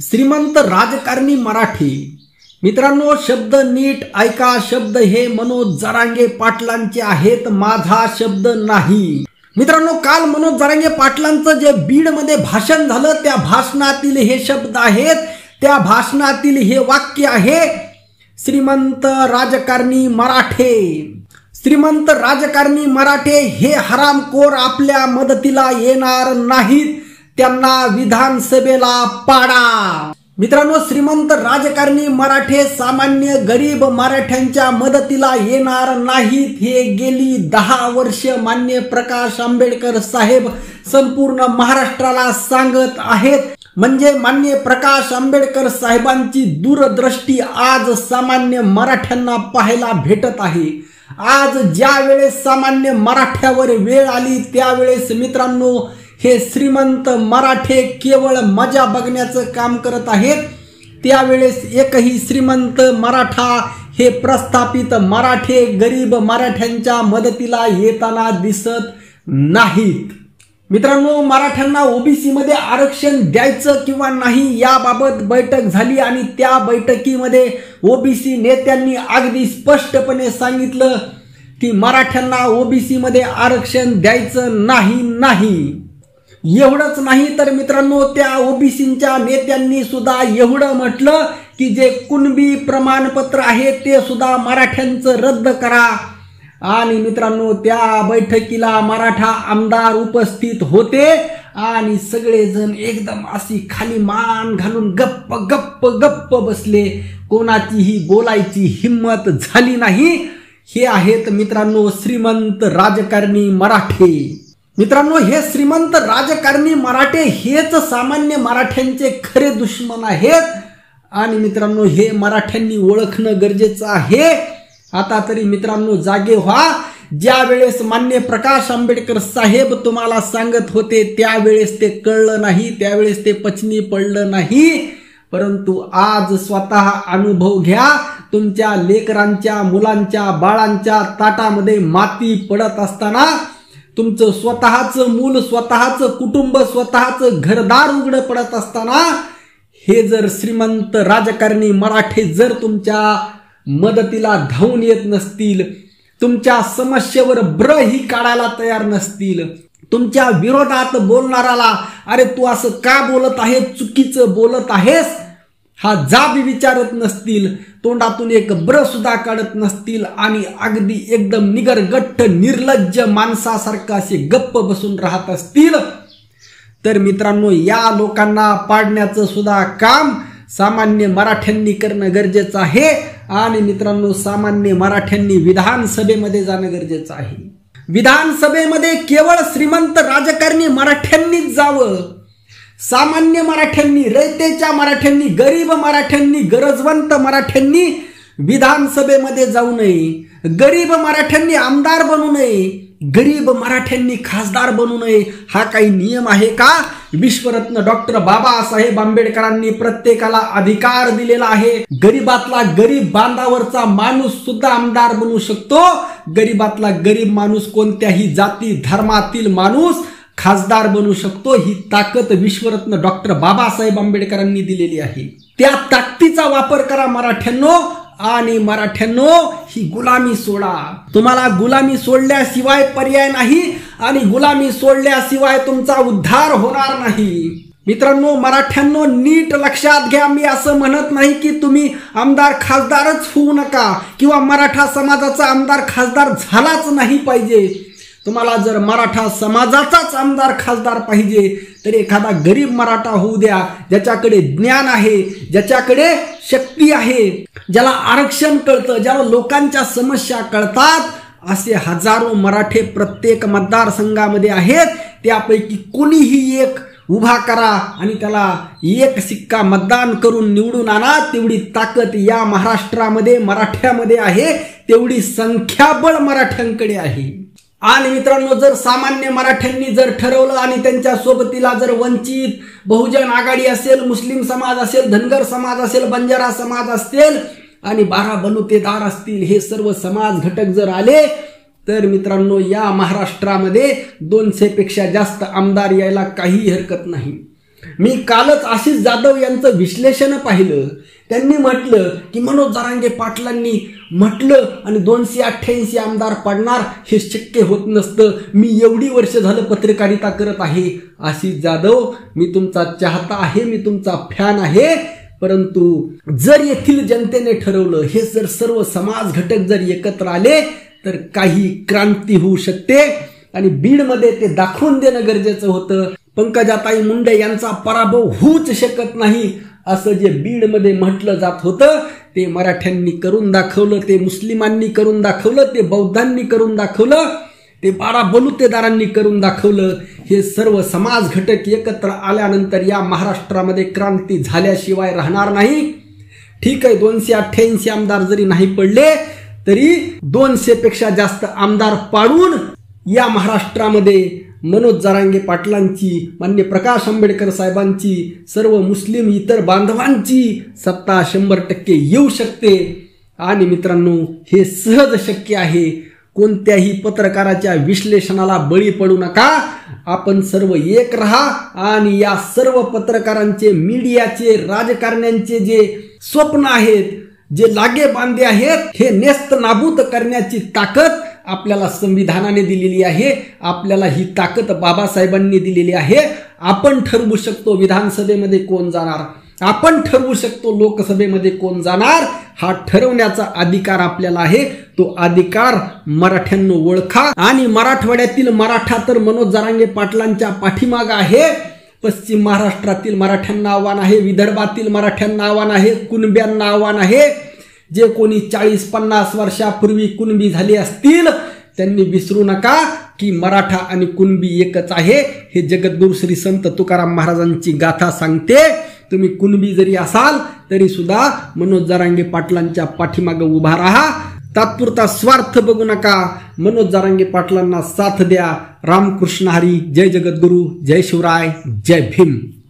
श्रीमंत राजकारणी मराठी. मित्रांनो, शब्द नीट ऐका. शब्द हे मनोज जरांगे पाटलांचे आहेत, माझा शब्द नाही. मित्रांनो, काल मनोज जरांगे पाटलांचं जे बीडमध्ये भाषण झालं त्या भाषणातील हे शब्द आहेत, त्या भाषणातील हे वाक्य आहे, श्रीमंत राजकारणी मराठे. श्रीमंत राजकारणी मराठे हे हरामखोर आपल्या मदतीला येणार नाहीत, त्यांना विधानसभेला पाडा. मित्रांनो, श्रीमंत राजकारणी मराठे सामान्य गरीब मराठ्यांच्या मदतीला येणार नाहीत हे गेली 10 वर्ष मान्य प्रकाश आंबेडकर साहेब संपूर्ण महाराष्ट्राला सांगत आहेत. म्हणजे मान्य प्रकाश आंबेडकर साहेबांची दूरदृष्टी आज सामान्य मराठ्यांना पाहायला भेटत आहे. आज ज्या वेळेस सामान्य मराठ्यावर वेळ आली त्यावेळेस मित्रांनो हे श्रीमंत मराठे केवळ मजा बघण्याचं काम करत आहेत. त्यावेळेस एकही श्रीमंत मराठा हे प्रस्थापित मराठे गरीब मराठ्यांच्या मदतीला येताना दिसत नाहीत. मित्रांनो, मराठ्यांना ओबीसी मध्ये आरक्षण द्यायचं किंवा नाही याबाबत बैठक झाली आणि त्या बैठकीमध्ये ओबीसी नेत्यांनी अगदी स्पष्टपणे सांगितलं की मराठ्यांना ओबीसी मध्ये आरक्षण द्यायचं नाही. एवढंच नाही तर मित्रांनो, त्या ओबीसीच्या नेत्यांनी सुद्धा एवढं म्हटलं की जे कुणबी प्रमाणपत्र आहे ते सुद्धा मराठ्यांचं रद्द करा. आणि मित्रांनो, त्या बैठकीला मराठा आमदार उपस्थित होते आणि सगळेजण एकदम अशी खाली मान घालून गप्प गप्प गप्प बसले. कोणाचीही बोलायची हिम्मत झाली नाही. हे आहेत मित्रांनो श्रीमंत राजकारणी मराठे. मित्रांनो, हे श्रीमंत राजकारणी मराठे हेच सामान्य मराठ्यांचे खरे दुश्मन आहेत. आणि मित्रांनो, हे मराठ्यांनी ओळखणं गरजेचं आहे. आता तरी मित्रांनो जागे व्हा. ज्या वेळेस मान्य प्रकाश आंबेडकर साहेब तुम्हाला सांगत होते त्यावेळेस ते कळलं नाही, त्यावेळेस ते पचनी पडलं नाही. परंतु आज स्वतः अनुभव घ्या. तुमच्या लेकरांच्या मुलांच्या बाळांच्या ताटामध्ये माती पडत असताना, तुमचं स्वतःचं मूल स्वतःचं कुटुंब स्वतःचं घरदार उघडं पडत असताना हे जर श्रीमंत राजकारणी मराठे जर तुमच्या मदतीला धावून येत नसतील, तुमच्या समस्येवर ब्रही काढायला तयार नसतील, तुमच्या विरोधात बोलणाराला अरे तू असं का बोलत आहे, चुकीचं बोलत आहेस हा जाब विचारत नसतील, तोंडातून एक ब्र सुद्धा काढत नसतील आणि अगदी एकदम निगरगट्ट निर्लज्ज माणसासारखं असे गप्प बसून राहत असतील, तर मित्रांनो या लोकांना पाडण्याचं सुद्धा काम सामान्य मराठ्यांनी करणं गरजेचं आहे. आणि मित्रांनो, सामान्य मराठ्यांनी विधानसभेमध्ये जाणं गरजेचं आहे. विधानसभेमध्ये केवळ श्रीमंत राजकारणी मराठ्यांनीच जावं. सामान्य मराठ्यांनी, रयतेच्या मराठ्यांनी, गरीब मराठ्यांनी, गरजवंत मराठ्यांनी विधानसभेमध्ये जाऊ नये. गरीब मराठ्यांनी आमदार बनू नये, गरीब मराठ्यांनी खासदार बनू नये. हा काही नियम आहे का? विश्वरत्न डॉक्टर बाबासाहेब आंबेडकरांनी प्रत्येकाला अधिकार दिलेला आहे. गरीबातला गरीब बांधावरचा माणूस सुद्धा आमदार बनू शकतो. गरीबातला गरीब माणूस, कोणत्याही जाती धर्मातील माणूस खासदार बनू शकतो. ही ताकद विश्वरत्न डॉक्टर बाबासाहेब आंबेडकरांनी दिलेली आहे. त्या ताकदीचा वापर करा मराठ्यांनो. आणि मराठ्यांनो, ही गुलामी सोडा. तुम्हाला गुलामी सोडल्याशिवाय पर्याय नाही आणि गुलामी सोडल्याशिवाय तुमचा उद्धार होणार नाही. मित्रांनो, मराठ्यांनो नीट लक्षात घ्या. मी असं म्हणत नाही की तुम्ही आमदार खासदारच होऊ नका किंवा मराठा समाजाचा आमदार खासदार झालाच नाही पाहिजे. तुम्हाला जर मराठा समाजाचाच आमदार खासदार पाहिजे तर एखादा गरीब मराठा होऊ द्या, ज्याच्याकडे ज्ञान आहे, ज्याच्याकडे शक्ती आहे, ज्याला आरक्षण कळतं, ज्याला लोकांच्या समस्या कळतात. असे हजारो मराठे प्रत्येक मतदारसंघामध्ये आहेत. त्यापैकी कोणीही एक उभा करा आणि त्याला एक शिक्का मतदान करून निवडून आणा. तेवढी ताकद या महाराष्ट्रामध्ये मराठ्यामध्ये आहे, तेवढी संख्याबळ मराठ्यांकडे आहे. आणि मित्रांनो, जर सामान्य मराठ्यांनी जर ठरवलं आणि त्यांच्या सोबतीला जर वंचित बहुजन आघाडी असेल, मुस्लिम समाज असेल, धनगर समाज असेल, बंजारा समाज असेल आणि 12 बलुतेदार असतील, हे सर्व समाज घटक जर आले तर मित्रांनो या महाराष्ट्रामध्ये 200 पेक्षा जास्त आमदार यायला काही हरकत नाही. मी कालच आशिष जाधव यांचं विश्लेषण पाहिलं. त्यांनी म्हटलं की मनोज जरांगे पाटलांनी म्हटलं आणि 288 आमदार पडणार हे शक्य होत नसतं. मी एवढी वर्ष झालं पत्रकारिता करत आहे. आशिष जाधव, मी तुमचा चाहता आहे, मी तुमचा फॅन आहे, परंतु जर येथील जनतेने ठरवलं, हे जर सर्व समाज घटक जर एकत्र आले तर काही क्रांती होऊ शकते आणि बीडमध्ये ते दाखवून देणं गरजेचं होतं. पंकजाताई मुंडे यांचा पराभव होऊच शकत नाही असं जे बीडमध्ये म्हटलं जात होतं ते मराठ्यांनी करून दाखवलं, ते मुस्लिमांनी करून दाखवलं, ते बौद्धांनी करून दाखवलं, ते 12 बलुतेदारांनी करून दाखवलं. हे सर्व समाज घटक एकत्र आल्यानंतर या महाराष्ट्रामध्ये क्रांती झाल्याशिवाय राहणार नाही. ठीक आहे, 288 आमदार जरी नाही पडले तरी 200 पेक्षा जास्त आमदार पाडून या महाराष्ट्रामध्ये मनोज जरांगे पाटलांची, माननीय प्रकाश आंबेडकर साहेबांची, सर्व मुस्लिम इतर बांधवांची सत्ता 100% येऊ शकते. आणि मित्रांनो, हे सहज शक्य आहे. कोणत्याही पत्रकाराच्या विश्लेषणाला बळी पडू नका. आपण सर्व एक राहा आणि या सर्व पत्रकारांचे, मीडियाचे, राजकारण्यांचे जे स्वप्न आहेत, जे लागे बांधे आहेत, हे नेस्त नाबूद करण्याची ताकद आपल्याला संविधानाने दिलेली आहे. आपल्याला ही ताकद बाबासाहेबांनी दिलेली आहे. आपण ठरवू शकतो विधानसभेमध्ये कोण जाणार, आपण ठरवू शकतो लोकसभेमध्ये कोण जाणार. हा ठरवण्याचा अधिकार आपल्याला आहे. तो अधिकार मराठ्यांनो ओळखा. आणि मराठवाड्यातील मराठा तर मनोज जरांगे पाटलांच्या पाठीमाग आहे. पश्चिम महाराष्ट्रातील मराठ्यांना आव्हान आहे, विदर्भातील मराठ्यांना आव्हान आहे, कुणब्यांना आव्हान आहे. जे कोणी 40-50 वर्षापूर्वी कुणबी झाले असतील त्यांनी विसरू नका की मराठा आणि कुणबी एकच आहे. हे जगद्गुरु श्री संत तुकाराम महाराजांची गाथा सांगते. तुम्ही कुणबी जरी असाल तरी सुद्धा मनोज जरांगे पाटलांच्या पाठीमागे उभा राहा. तात्पुरता स्वार्थ बघू नका. मनोज जरांगे पाटलांना साथ द्या. रामकृष्ण हरी. जय जगद्गुरु, जय शिवराय, जय भीम.